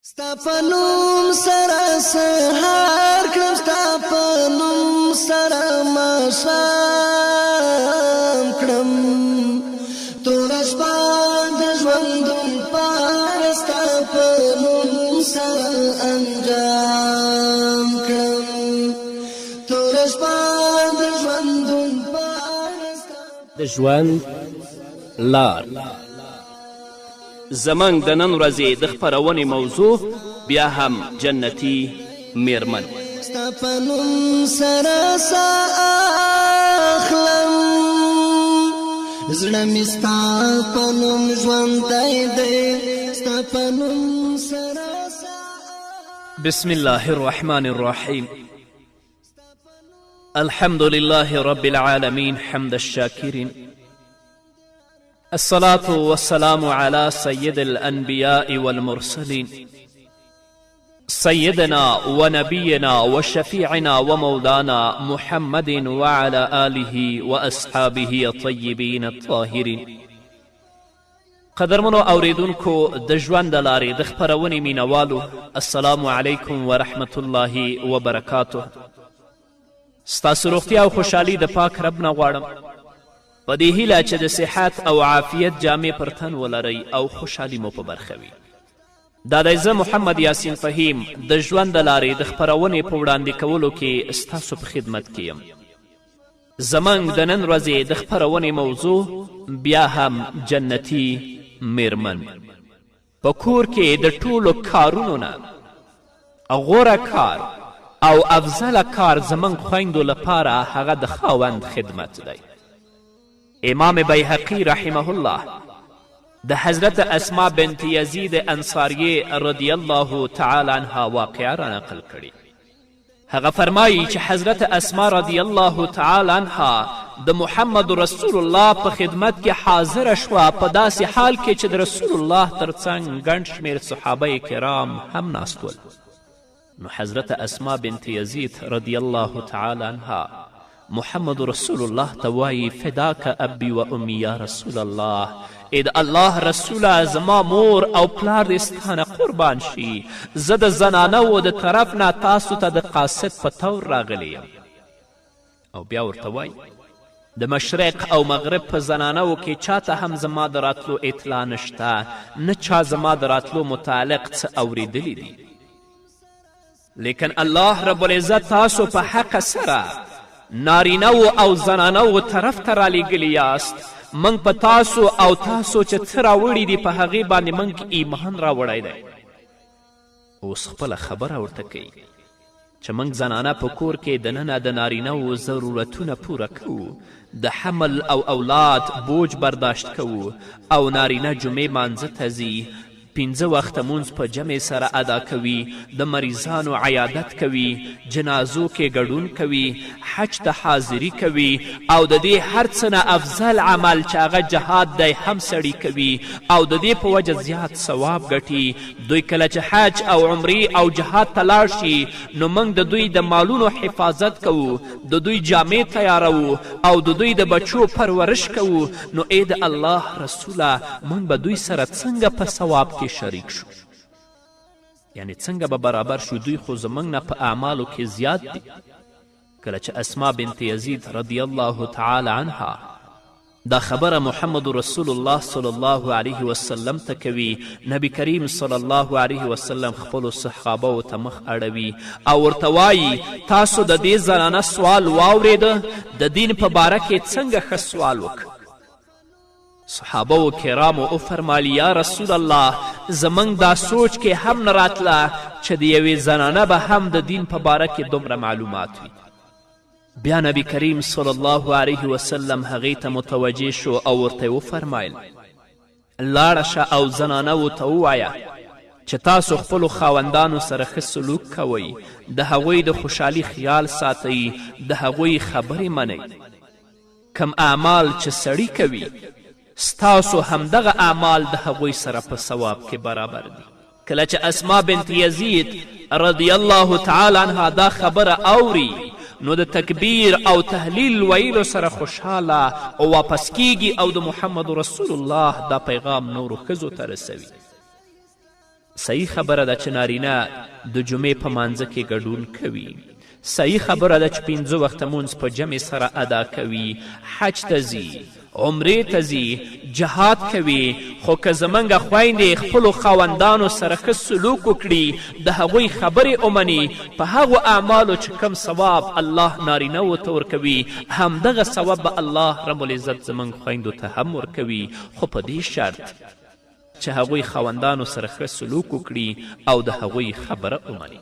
ستا په نوم سره سهار کړم، ستا په نوم سره ماښام کړم، توره شپه د ژوندون پاره ستا په نوم سره انجام کړم، توره شپه د ژوندون پاره د ژوند لار. زمنګ د نن ورځې د خپرونې موضوع بیا هم جنتي میرمن. ستا په نوم سره ساه اخلم، زړه مې ستا په نوم ژوندی دی، ستا په نوم سره ساه. بسم الله الرحمن الرحيم. الحمد لله رب العالمين حمد الشاكرين، الصلاة والسلام على سيد الأنبياء والمرسلين، سيدنا ونبينا وشفيعنا ومولانا محمد وعلى آله وأصحابه الطيبين الطاهرين. قدرمنو اوریدونکو د ژوند د لارې د خپرونې مینوالو، السلام علیکم ورحمة الله وبرکاته. ستاسو روغتیا او خوشحالي د پاک رب نه غواړم، په دې هیله چې د صحت او عافیت جامې پر تن ولرئ او خوشحالي مو په برخه وي. دا دی زه محمد یاسین فهیم د ژوند د لارې د خپرونې په وړاندې کولو کې ستاسو په خدمت کې یم. زموږ د نن ورځې د خپرونې موضوع بیا هم جنتي میرمن. په کور کې د ټولو کارونو نه غوره کار او افضله کار زموږ خویندو لپاره هغه د خاوند خدمت دی. امام بیهقی رحمه الله د حضرت اسما بنت یزید انصاریه رضی الله تعالی عنها واقعه را نقل کړي. هغه فرمایي چې حضرت اسما رضی الله تعالی عنها د محمد رسول الله په خدمت کې حاضره شوه، په داسې حال کې چې د رسول الله ترڅنګ ګڼ شمېر صحابه کرام هم ناست ول. نو حضرت اسما بنت یزید رضی الله تعالی عنها محمد رسول الله ته وایي فداک ابي و امي یا رسول الله، ای د الله رسوله زما مور او پلار دې ستانه قربان شي، زه د زنانو د طرف نه تاسو ته د قاصد په طور راغلی یم. او بیا ورته وایي د مشرق او مغرب په زنانو کې چاته هم زما د راتلو اطلاع نشته، نه چا زما د راتلو متعلق څه اوریدلی دي، لیکن الله رب العزت تاسو په حق سره نارینو او زنانو طرف ته رالیږلي یاست. موږ په تاسو او تاسو چې څه راوړي دي په هغې باندې موږ ایمان راوړی دی. اوس خپله خبره ورته کوي چې موږ زنانه په کور کې دننه د نارینهو ضرورتونه پوره کوو، د حمل او اولاد بوج برداشت کوو، او نارینه جمعې مانځه ته ځي، 5 وخته مونځ په جمع سره ادا کوي، د مریضانو عیادت کوي، جنازو کې ګډون کوي، حج ته حاضري کوي، او د دې هر څه نه افضل عمل چې هغه جهاد دی هم سړي کوي، او د دې په وجه زیات ثواب ګټي. دوی کله چې حج او عمرې او جهاد ته لاړ شي نو موږ د دوی د مالونو حفاظت کوو، د دوی جامې تیاروو، او د دوی د بچو پرورش کوو. نو ای د الله رسوله موږ به دوی سره څنګه په ثواب کې شریک شو؟ یعنی څنګه به برابر شو؟ دوی خو زموږ نه په اعمالو کې زیات دي. کله چې اسما بنت یزید رضی الله تعالی عنها دا خبره محمد رسول الله صلی الله علیه وسلم ته کوي، نبی کریم صلی الله علیه وسلم خپلو صحابو ته مخ اړوي او ورته وایي تاسو د دې زنانه سوال واورېده، د دین په باره کې څنګه ښه سوال وکړه؟ صحابه کرامو وفرمایل یا رسول الله زموږ دا سوچ کې هم نه راتله چې د یوې زنانه به هم د دین په باره کې دومره معلومات وي. بیا نبی کریم صلی الله علیه وسلم هغې ته متوجه شو او ورته وفرمایل لاړه شه او زنانو ته ووایه چې تاسو خپلو خاوندانو سره ښه سلوک کوئ، د هغوی د خوشحالي خیال ساتئ، د هغوی خبرې منئ. کم اعمال چې سړي کوي ستاسو همدغه اعمال د هغوی سره په ثواب کې برابر دي. کله چې اسما بنت یزید رضی الله تعالی عنها دا خبره اوري نو د تکبیر او تحلیل ویلو سره خوشحاله او واپس کیږي او د محمد رسول الله دا پیغام نورو ښځو ته رسوي. صحیح خبره ده چې نارینه د جمعې په مانځه کې ګډون کوي. صحیح خبره ده چې 5 وخته مونځ په جمع سره ادا کوي، حج ته ځي، عمرې ته ځي، جهاد کوي. خو که زموږ خویندې خپلو خاوندانو سره ښه سلوک وکړي، د هغوی خبرې ومني، په هغو اعمالو چې کم ثواب الله نارینهو ته ورکوي، همدغه ثواب به الله رب العزت زموږ خویندو ته هم ورکوي، خو په دې شرط چې هغوی خاوندانو سره ښه سلوک وکړي او د هغوی خبره ومني.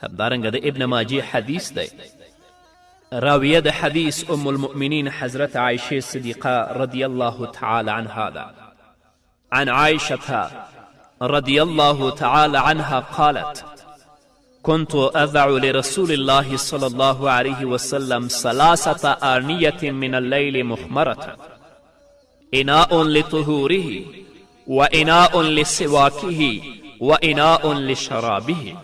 همدارنګه د ابن ماجه حدیث دی. راویه د حدیث ام المؤمنین حضرت عایشه صدیقه رضی الله تعالی عنها ده. عن عائشة رضي الله تعالى عنها قالت: كنت أضع لرسول الله صلى الله عليه وسلم 3 آنية من الليل مخمرة، إناء لطهوره وإناء لسواكه وإناء لشرابه.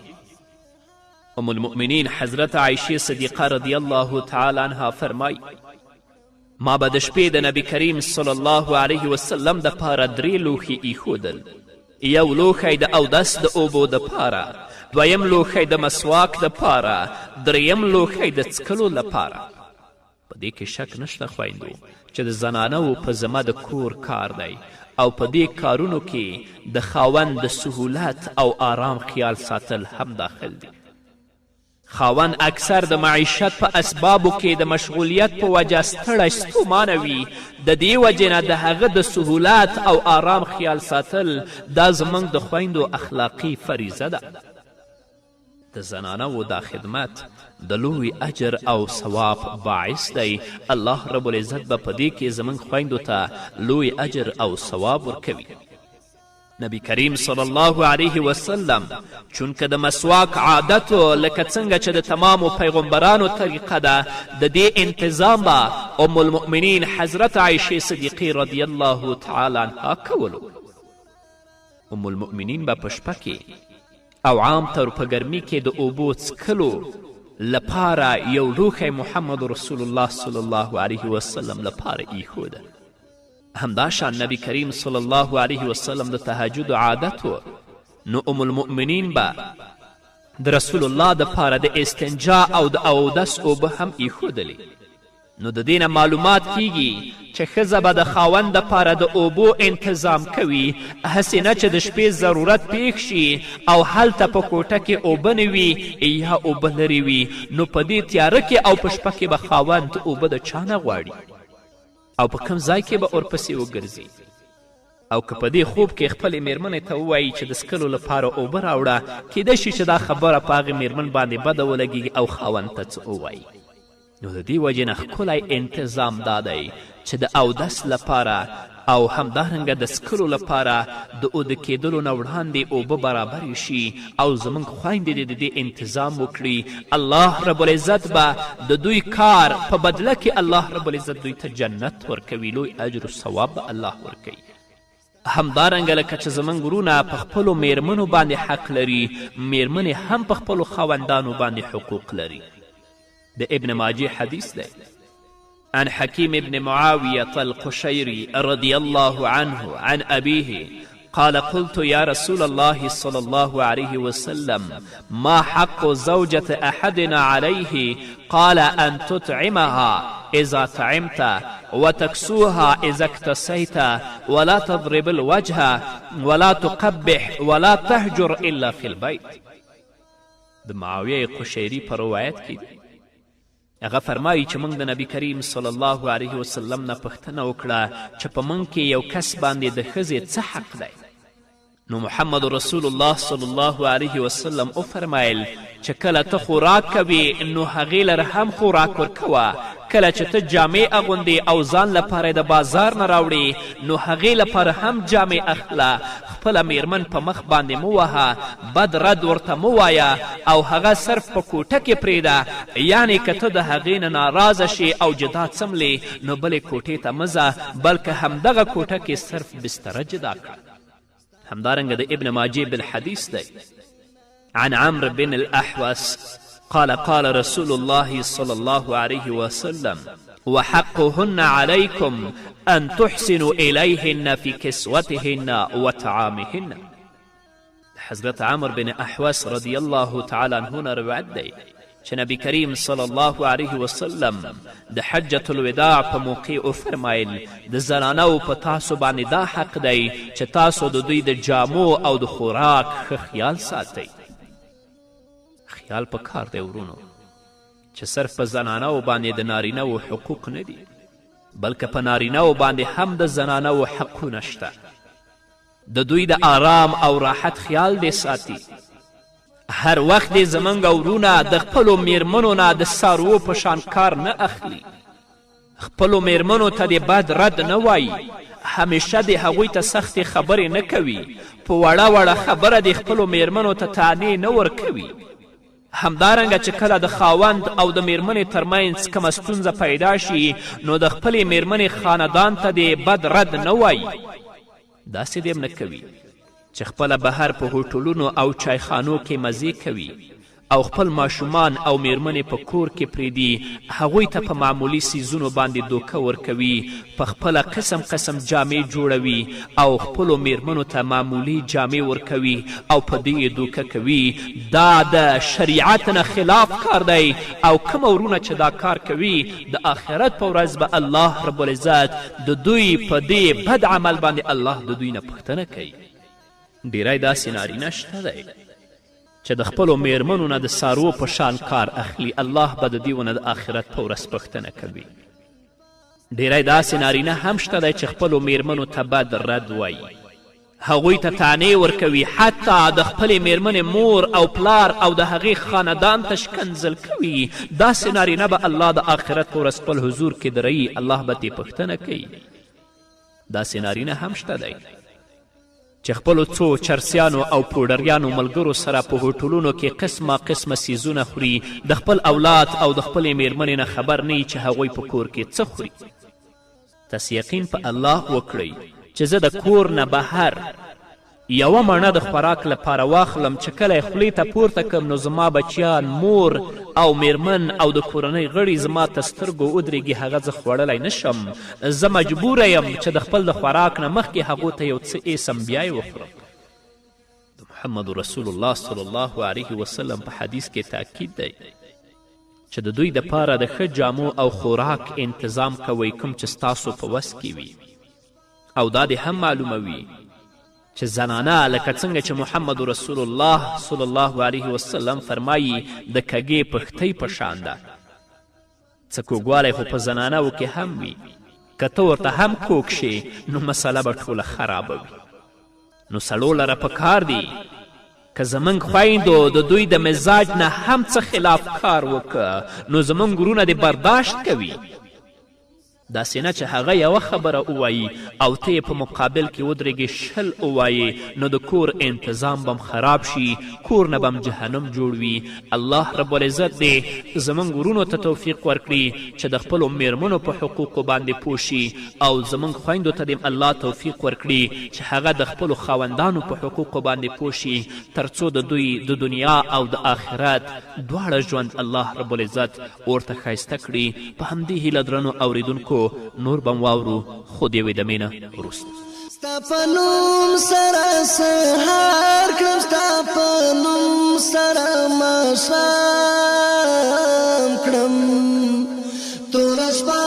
ام المؤمنین حضرت عایشه صدیقه رضی الله تعالی عنها فرمای: ما به د شپې د نبی کریم صلی الله علیه وسلم د پاره 3 لوښي ایښودل. یو لوښی د اودس د اوبو د پاره، دویم لوښی د مسواک د پاره، دریم لوښی د څکلو لپاره. په دې کې شک نشته خویندو چې د زنانو په ذمه د کور کار دی او په دې کارونو کې د خاوند د سهولت او آرام خیال ساتل هم داخل دی. خاوند اکثر د معیشت په اسبابو کې د مشغولیت په وجه ستړی ستومانه وي، د دې وجې نه د هغه د سهولت او آرام خیال ساتل دا زموږ د خویندو اخلاقي فریضه ده. د زنانو دا خدمت د لوی اجر او ثواب باعث دی. الله رب العزت به په دې کې زموږ خویندو ته لوی اجر او ثواب ورکوي. نبی کریم صلی الله علیه وسلم چونکه د مسواک عادت لکه څنګه چې د تمامو پیغمبرانو طریقه ده، د دې انتظام به ام المؤمنین حضرت عایشه صدیقه رضی الله تعالی عنها کولو. ام المؤمنین به په شپه کې او عام طور په ګرمي کې د اوبو څکلو لپاره یو لوښی محمد رسول الله صلی الله علیه وسلم لپاره ایښوده. همداشان نبی کریم صلی الله علیه وسلم د تهجد عادت و، نو ام المؤمنین به د رسول الله د پاره د استنجا او د اودس اوبه هم ایښودلې. نو د دې نه معلومات کیږي چې ښځه به د خاوند دپاره د اوبو انتظام کوي، هسې نه چې د شپې ضرورت پیښ شي او هلته په کوټه کې اوبه نه وي یا اوبه لرې وي، نو په دې تیاره کې او په شپه کې به خاوند اوبه د چا نه غواړي او په کوم ځای کې به ورپسې وګرځي. او که په دې خوب کې خپلې میرمنې ته ووایي چې د څکلو لپاره اوبه راوړه، کیدای شي چې دا خبره په هغې میرمن باندې بده ولګېږي او خاوند ته څه ووایي. نو د دې وجې نه ښکلی انتظام دا دی چې د اودس لپاره او همدارنګه د څکلو لپاره د اوده کېدلو نه وړاندې اوبه برابرې شي او زموږ خویندې د دې انتظام وکړي. الله رب العزت به د دوی کار په بدله کې الله رب العزت دوی ته جنت ورکوي، لوی اجر و ثواب به الله ورکوي. همدارنګه لکه چې زموږ ورونه په خپلو میرمنو باندې حق لري، میرمنې هم په خپلو خاوندانو باندې حقوق لري. د ابن ماجه حدیث دی. عن حكيم بن معاوية القشيري رضي الله عنه عن أبيه قال: قلت يا رسول الله صلى الله عليه وسلم ما حق زوجة أحدنا عليه؟ قال: أن تطعمها إذا طعمت وتكسوها إذا اكتسيت ولا تضرب الوجه ولا تقبح ولا تهجر إلا في البيت. د معاویه قشیری په روایت کې هغه فرمایي چې موږ د نبی کریم صلی الله علیه وسلم نه پوښتنه وکړه چې په موږ کې یو کس باندې د ښځې څه حق دی؟ نو محمد رسول الله صلی الله علیه وسلم وفرمایل چې کله ته خوراک کوې نو هغې لره هم خوراک ورکوه، کله چې ته جامې اغوندې او ځان لپاره د بازار نه راوړې نو هغې لپاره هم جامې اخله. خپله میرمن په مخ باندې مه وهه، بد رد ورته مه وایه او هغه صرف په کوټه کې پرېږده، یعنې که ته د هغې نه ناراضه شې او جدا څملې نو بلې کوټې ته مه ځه، بلکې همدغه کوټه کې صرف بستره جدا کړه. همدارنګه د ابن ماجه بالحدیث دی. عن عمرو بن الأحوص قال: قال رسول الله صلى الله عليه وسلم: وحقهن عليكم أن تحسنوا إليهن في كسوتهن وطعامهن. حضرت عمر بن احوس رضی الله تعالی عنه نه روایت دی چې نبی کریم صلی الله علیه وسلم د حجة الوداع په موقع وفرمایل د زنانو په تاسو باندې دا حق دی چې تاسو د دوی د جامو او د خوراک ښه خیال ساتئ. خیال په کار دی ورونو چې صرف په زنانو باندې د نارینهو حقوق نه دي بلکې په نارینهو باندې هم د زنانو حقونه شته. د دوی د آرام او راحت خیال دی ساتي. هر وخت دی زمونږ ورونه د خپلو میرمنو نه د څاروو په شان کار نه اخلي. خپلو میرمنو ته د بد رد نه وایي. همیشه د هغوی ته سختې خبرې نه کوي. په وړه وړه خبره د خپلو میرمنو ته طعنې نه ورکوي. همدارنګه چې کله د خاوند او د میرمنې ترمنځ کومه ستونزه پیدا شي نو د خپلې میرمنې خاندان ته د بد رد نه وایي. داسې دې نه کوي چې خپله بهر په هوټلونو او چایخانو کې مزې کوي او خپل ماشومان او میرمنې په کور کې پرېږدي. هغوی ته په معمولي څیزونو باندې دوکه ورکوي. په خپله قسم قسم جامې جوړوي او خپلو میرمنو ته معمولي جامې ورکوي او په دې یې دوکه کوي. دا د شریعت نه خلاف کار دی او کوم ورونه چې دا کار کوي د آخرت په ورځ به الله رب العزت د دوی په دې بد عمل باندې الله د دوی نه پوښتنه کوي. ډیری داسې نارینه شته دی چې د خپلو میرمنو نه د څاروو په شان کار اخلي. الله به د دوی نه د آخرت په ورځ پوښتنه کوي. ډیری داسې نارینه هم شته دی چې خپلو میرمنو ته بد رد وایي. هغوی ته طعنې ورکوي. حتی د خپلې میرمنې مور او پلار او د هغې خاندان ته شکنځل کوي. داسې نارینه به الله د آخرت په ورځ خپل حضور کې دروي. الله به ترې پوښتنه کوي. داسې نارینه هم شته دی چې خپلو څو چرسیانو او پوډریانو ملګرو سره په هوټلونو کې قسمه قسمه څیزونه خوري. د خپل اولاد او د خپلې میرمنې نه خبر نه چې هغوی په کور کې څه خوري. تاسې یقین په الله وکړئ چې زه د کور نه بهر یوه مڼه د خوراک لپاره واخلم چې کله یې خولې ته پورته کړم نو زما بچیان، مور او میرمن او د کورنۍ غړي زما ته سترګو ودرېږي، هغه زه خوړلی نشم. زه مجبوره یم چې د خپل د خوراک نه مخکې هغو ته یو څه ایسم بیا یې وخورم. د محمد رسول الله صلی الله علیه وسلم په حدیث کې تاکید دی چې د دوی دپاره د ښه جامو او خوراک انتظام کوئ کوم چې ستاسو په وس کې وي. او دا دې هم معلوموي چې زنانه لکه څنګه چې محمد رسول الله صلی الله علیه وسلم فرمایي د کږې پښتۍ په شان ده. څه کوږوالی خو په زنانهو کې هم وي. که ته ورته هم کوږ شې نو مسله به ټوله خرابه وي. نو سړو لره پکار دی که زموږ خویندو د دوی د مزاج نه هم څه خلاف کار وکړه نو زموږ ورونه دې برداشت کوي. داسې نه چې هغه یوه خبره ووایي او ته یې په مقابل کې ودرېږې شل ووایې نو د کور انتظام بم خراب شي، کور نه بم جهنم جوړ وي. الله رب العزت دې زموږ ورونو ته توفیق ورکړي چې د خپلو میرمنو په حقوقو باندې پوه شي او زموږ خویندو ته دې الله توفیق ورکړي چې هغه د خپلو خاوندانو په حقوقو باندې پوه شي تر څو د دوی د دنیا او د آخرت دواړه ژوند الله رب العزت ورته ښایسته کړي. په همدې هیله درنو اوریدونکو نور بم واورو خو د یوې دمې نه وروسته. ستا په نوم سره سهار کړم، ستا په نوم سره ماښام کړم، توره شپه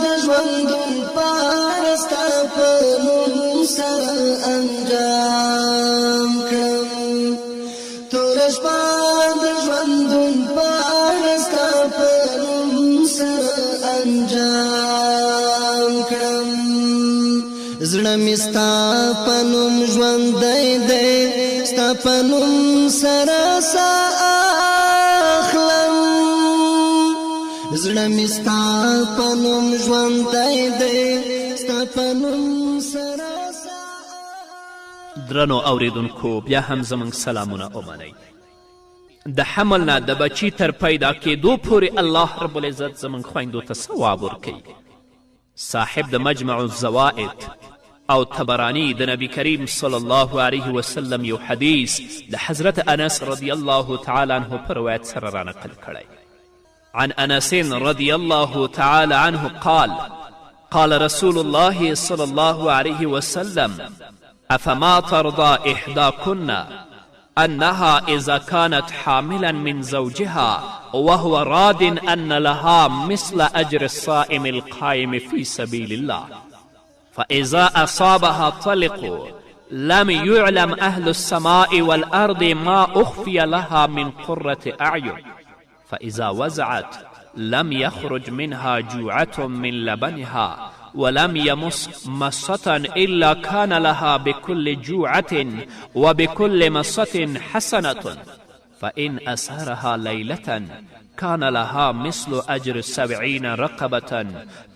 د ژوندون پاره ستا په نوم سره انجام کړم، توره شپه د ژوندون پاره ستا په نوم سره انجام کړم. زړه مې ستا په نوم ژوندی دی، ستا په نوم سره ساه اخلم. زړه مې ستا په نوم ژوندی دی، ستا په نوم سره ساه. درنو اوریدونکو بیا هم زموږ سلامونه ومنئ. د حمل نه د بچي تر پیدا کېدو پورې الله رب العزت زموږ خویندو ته ثواب ورکوي. صاحب د مجمع الزوائد او طبرانی د نبی کریم صلی الله علیه وسلم یو حدیث د حضرت انس رضی الله تعالی عنه په روایت سره رانقل کړی. عن انس رضی الله تعالی عنه قال قال رسول الله صلی الله علیه وسلم افما ترضى احداكن أنها إذا كانت حاملا من زوجها وهو راد أن لها مثل أجر الصائم القائم في سبيل الله، فإذا أصابها طلق لم يعلم أهل السماء والأرض ما أخفي لها من قرة أعين، فإذا وزعت لم يخرج منها جوعة من لبنها ولم يمس مسة إلا كان لها بكل جوعة وبكل مسة حسنة، فإن أسهرها ليلة كان لها مثل أجر 70 رقبة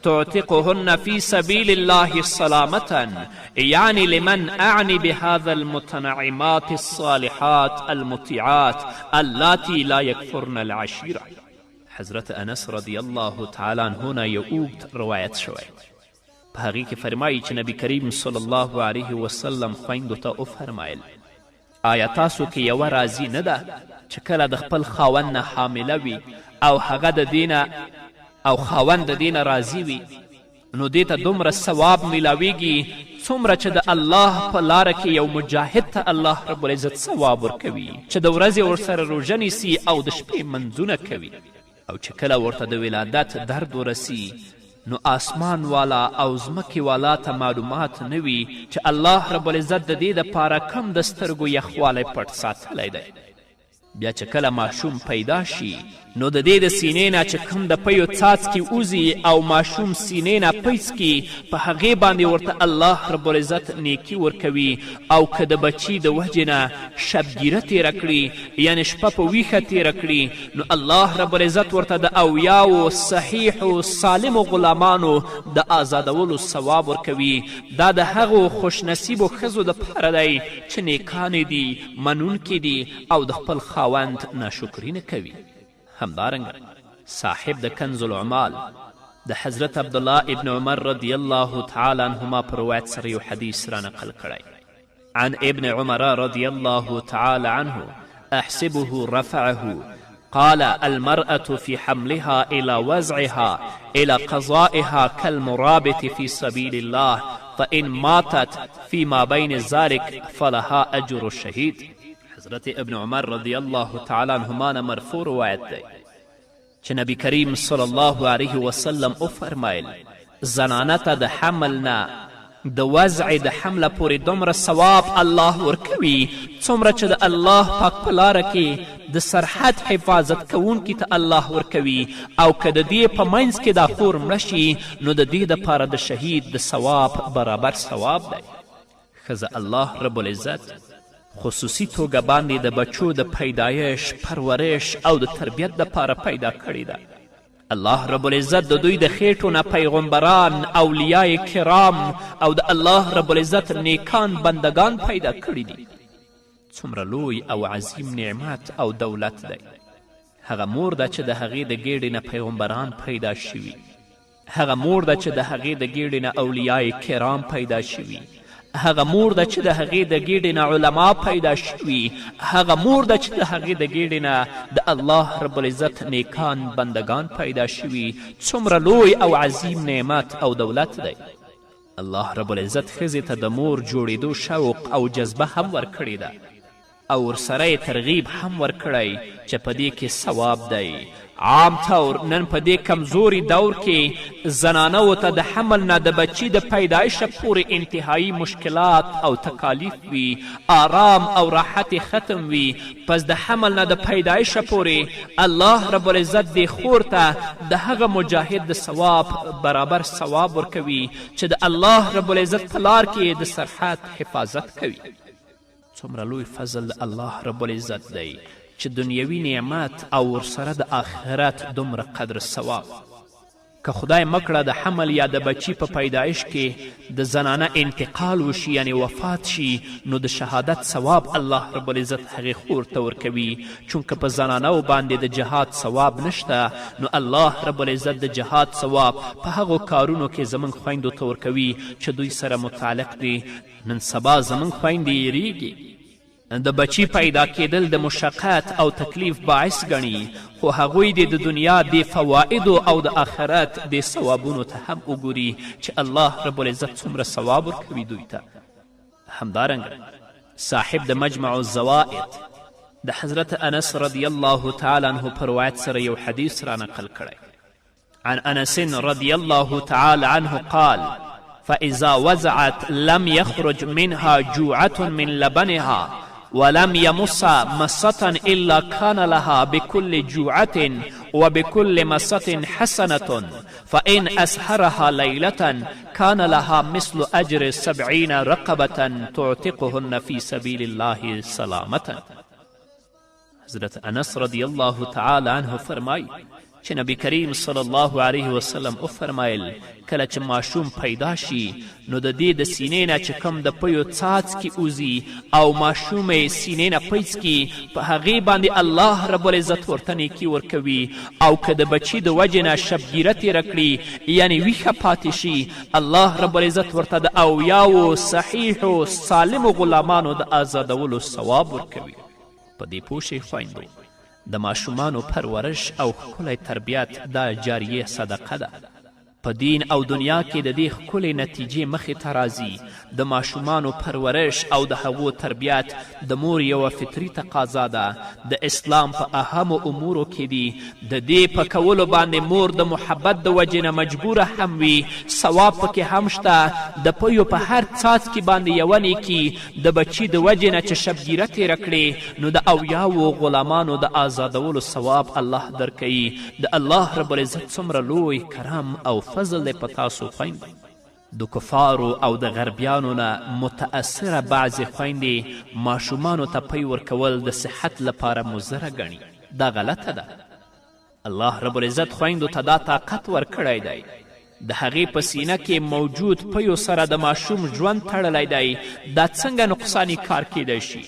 تعتقهن في سبيل الله سلامة. يعني لمن أعني بهذا المتنعمات الصالحات المطيعات اللاتي لا يكفرن العشيرة. حضرت انس رضی الله تعالی عنه نه یو اوږد روایت شوی، په هغې کې فرمایي چې نبی کریم صلی الله علیه وسلم خویندو ته وفرمایل آیا تاسو کې یوه راضي نه ده چې کله د خپل خاوند نه حامله وي او هغه د دې او خاوند د دې نه راضي وي، نو دې ته دومره ثواب میلاویږي څومره چې د الله په لاره کې یو مجاهد ته الله رب العزت ثواب ورکوي چې د ورځې ورسره روژه نیسي او د شپې منځونه کوي. او چې کله ورته د ولادت درد ورسي نو آسمان والا او ځمکې والا ته معلومات نه وي چې الله رب العزت د دې دپاره کم د سترګو یخوالی پټ ساتلی دی. بیا چې کله ماشوم پیدا شي نو د دې د سینې نه چې کوم د پیو څاڅکي وځي او ماشوم سینې نه پی څکي، په هغې باندې ورته الله رب العزت نیکي ورکوي. او که د بچي د وجې نه شبګیره تیره کړي، یعنې شپه په ویښه تیره کړي، نو الله رب العزت ورته د اویاو صحیحو سالمو غلامانو د آزادولو ثواب ورکوي. دا د هغو خوشنصیبو ښځو دپاره دی چې نیکانې دي، منونکې دي او د خپل خاوند ناشکري نه کوي. همدارنګه صاحب د کنز العمال د حضرت عبدالله ابن عمر رضی الله تعالی عنهما پر روایت سره یو حدیث را نقل کړی. عن ابن عمر رضی الله تعالی عنه احسبه رفعه قال المرأة في حملها إلى وزعها إلى قضائها كالمرابط في سبيل الله فإن ماتت فيما بين ذلك فلها أجر الشهيد. حضرت ابن عمر رضی الله تعالی عنهما نه مرفوع روایت دی چې نبی کریم صلی الله علیه وسلم وفرمایل زنانه ته د حمل نه د وضع د حمله پورې دومره ثواب الله ورکوي څومره چې د الله پاک په لاره کې د سرحد حفاظت کوونکي ته الله ورکوي. او که د دې په منځ کې دا خور مړه شي نو د دې دپاره د شهید د ثواب برابر ثواب دی. ښځه الله رب العزت خصوصي توګه باندې د بچو د پیدایش، پرورش او د تربیت دپاره پیدا کړې ده. الله رب العزت د دوی د خېټو نه پیغمبران، اولیای کرام او د الله رب العزت نیکان بندگان پیدا کړي دي. څومره لوی او عظیم نعمت او دولت دی. هغه مور ده چې د هغې د ګېډې نه پیغمبران پیدا شوي، هغه مور ده چې د هغې د ګېډې نه اولیای کرام پیدا شوي، هغه مور ده چې د هغې د ګېډې نه علما پیدا شوي، هغه مور ده چې د هغې د ګېډې نه د الله رب العزت نیکان بندگان پیدا شوي. څومره لوی او عظیم نعمت او دولت دی. الله رب العزت ښځې ته د مور جوړېدو شوق او جذبه هم ورکړې ده او ورسره یې ترغیب هم ورکړی چې په دې کې ثواب دی. عام طور نن په دې کمزوري دور کې زنانو ته د حمل نه د بچي د پیدایشه پورې انتهایی مشکلات او تکالیف وي، آرام او راحت ختم وي. پس د حمل نه د پیدایشه پورې الله رب العزت دې خور ته د هغه مجاهد د ثواب برابر ثواب ورکوي چې د الله رب العزت په لار کې د سرحد حفاظت کوي. څومره لوی فضل الله رب العزت دی چې دنیوي نعمت او ورسره د آخرت دومره قدر ثواب. که خدای مکړه د حمل یا د بچي په پیدایش کې د زنانه انتقال وشي یعنی وفات شي نو د شهادت ثواب الله رب العزت هغې خور ته ورکوي. چونکه په زنانو باندې د جهاد ثواب نشته نو الله رب العزت د جهاد ثواب په هغو کارونو کې زموږ خویندو ته ورکوي چې دوی سره متعلق دي. نن سبا زموږ خویندې یریږي د بچی پیدا کېدل د مشقت او تکلیف باعث ګڼي، خو هغوی د دنیا د فوائدو او د آخرت د ثوابونو ته هم وګوري چې الله رب العزت څومره ثواب ورکوي دوی ته. همدارنګه صاحب د مجمع الزوائد د حضرت انس رضی الله تعالی عنه په روایت سره یو حدیث را نقل کړی. عن انس رضی الله تعالی عنه قال فإذا وزعت لم يخرج منها جوعة من لبنها ولم يمس مسة إلا كان لها بكل جوعة وبكل مسة حسنة فإن أسهرها ليلة كان لها مثل أجر 70 رقبة تعتقهن في سبيل الله سلامة. حضرت انس رضی الله تعالی عنه فرمای چې نبی کریم صلی الله علیه وسلم وفرمایل کله چې ماشوم پیدا شي نو د دې د سینې نه چې کوم د پیو څاڅکي وځي او ماشوم یې سینې نه پیڅکي په هغې باندې الله رب العزت ورته نیکي ورکوي، او که د بچي د وجې نه شبګیره تېره کړي یعنې ویښه پاتې شي الله رب العزت ورته د اویاو صحیحو سالمو غلامانو د آزادولو ثواب ورکوي. په دې پوه شئ خویندو، د ماشومانو پرورش او ښکلی تربیت دا جاریه صدقه ده. په دین او دنیا کې د دې ښکلې نتیجې مخې ته راځي. د ماشومانو پرورش او د هغو تربیت د مور یوه فطري تقاضا ده. د اسلام په اهمو امورو کې دي. د دې په کولو باندې مور د محبت د وجې نه مجبوره هم وي، ثواب پکې هم شته. د پیو په هر څاڅکي باندې یوه نیکي د بچي د وجې نه چې شبګیره تېره کړې نو د اویاو غلامانو د آزادولو ثواب الله درکوي. د الله رب العزت څومره لوی کرم او فضل دی په تاسو خویندو. د کفارو او د غربیانو نه متأثره بعضې خویندې ماشومانو ته پی ورکول د صحت لپاره مضره ګڼي. دا غلطه ده. الله رب العزت خویندو ته دا طاقت ورکړی دی. د هغې په سینه کې موجود پیو سره د ماشوم ژوند تړلی دی. دا څنګه نقصاني کار کیدی شي؟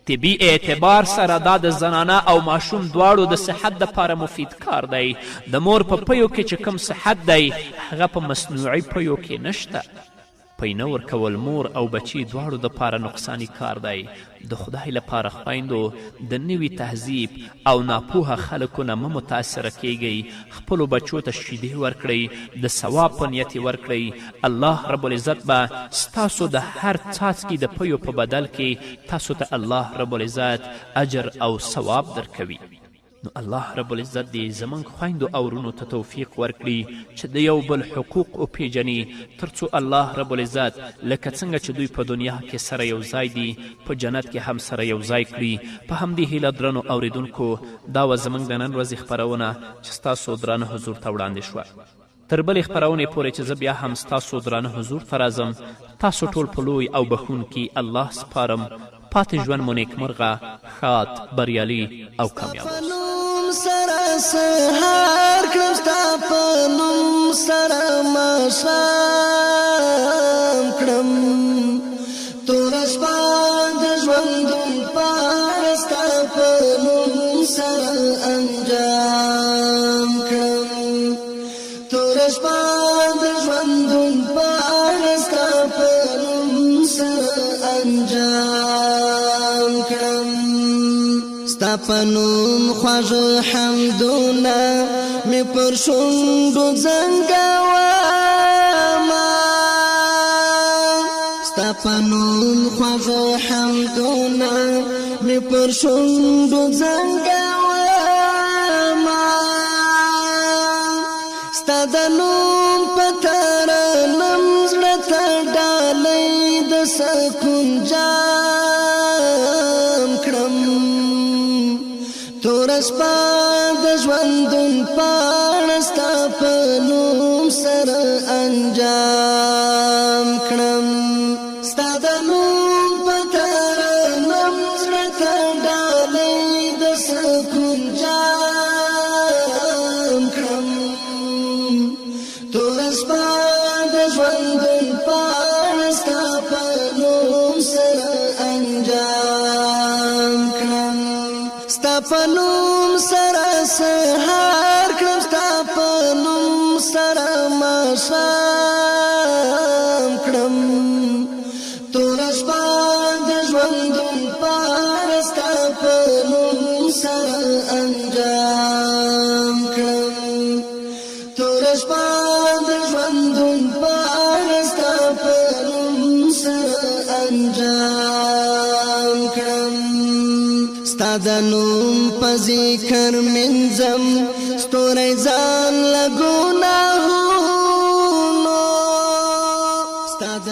طبي اعتبار سره دا د زنانه او ماشوم دواړو د صحت دپاره مفید کار دی. د مور په پیو کې چې کوم صحت دی هغه په مصنوعي پیو کې نشته. پی نه ورکول مور او بچی دواړو دپاره نقصاني کار دی. د خدای لپاره خویندو د نوي تهذیب او ناپوهه خلکو نه مه متاثره کیږئ. خپلو بچو ته شیدې ورکړئ، د ثواب په نیت یې ورکړئ. الله رب العزت به ستاسو د هر څاڅکي د پیو په بدل کې تاسو ته الله رب العزت اجر او ثواب درکوي. نو الله رب العزت دې زموږ خویندو او ورونو ته توفیق ورکړي چې د یو بل حقوق وپیژني، تر څو الله رب العزت لکه څنګه چې دوی په دنیا کې سره یو ځای دي په جنت کې هم سره یو ځای کړي. په همدې هیله درنو اوریدونکو دا وه زموږ د نن ورځې خپرونه چې ستاسو درانه حضور ته وړاندې شوه. تر بلې خپرونې پورې چې زه بیا هم ستاسو درانه حضور ته راځم، تاسو ټول په لوی او بخښونکي الله سپارم. پاتې ژوند مو نیکمرغه، ښاد، بریالي او کامیاب. سره سهار کړم ستا په نوم سره ماښام کړم، توره شپه د ژوندون پاڼه ستا په نوم سره انجام کړم، توره شپه د ژوندون پاڼه ستا په نوم سره انجام کړم. ستا په نوم خواږه حمدونه مې پر شونډو زنګومه، ستا په نوم خواږه حمدونه مې پر شونډو زنګومه، ستا د نوم په ترنم زړه ته ډالۍ د سکون جام کړم، توره شپه د ژوندون پاڼه ستا په نوم سره انجام کړم، ستا د نوم په ترنم زړه ته ډالۍ د سکون جام کړم، توره شپه د ژوندون پاڼه ستا په نوم سره انجام کړم، ستا په نوم سره سهار کړم، ستا په نوم سره ماښام کړم، توره شپه د ژوندون پاڼه ستا په نوم سره انجام کړم، توره شپه د ژوندون پاڼه ستا په نوم سره انجام کړم. ستا د نوم په ذکر منځم ستوری ځان له ګناهونو ستا د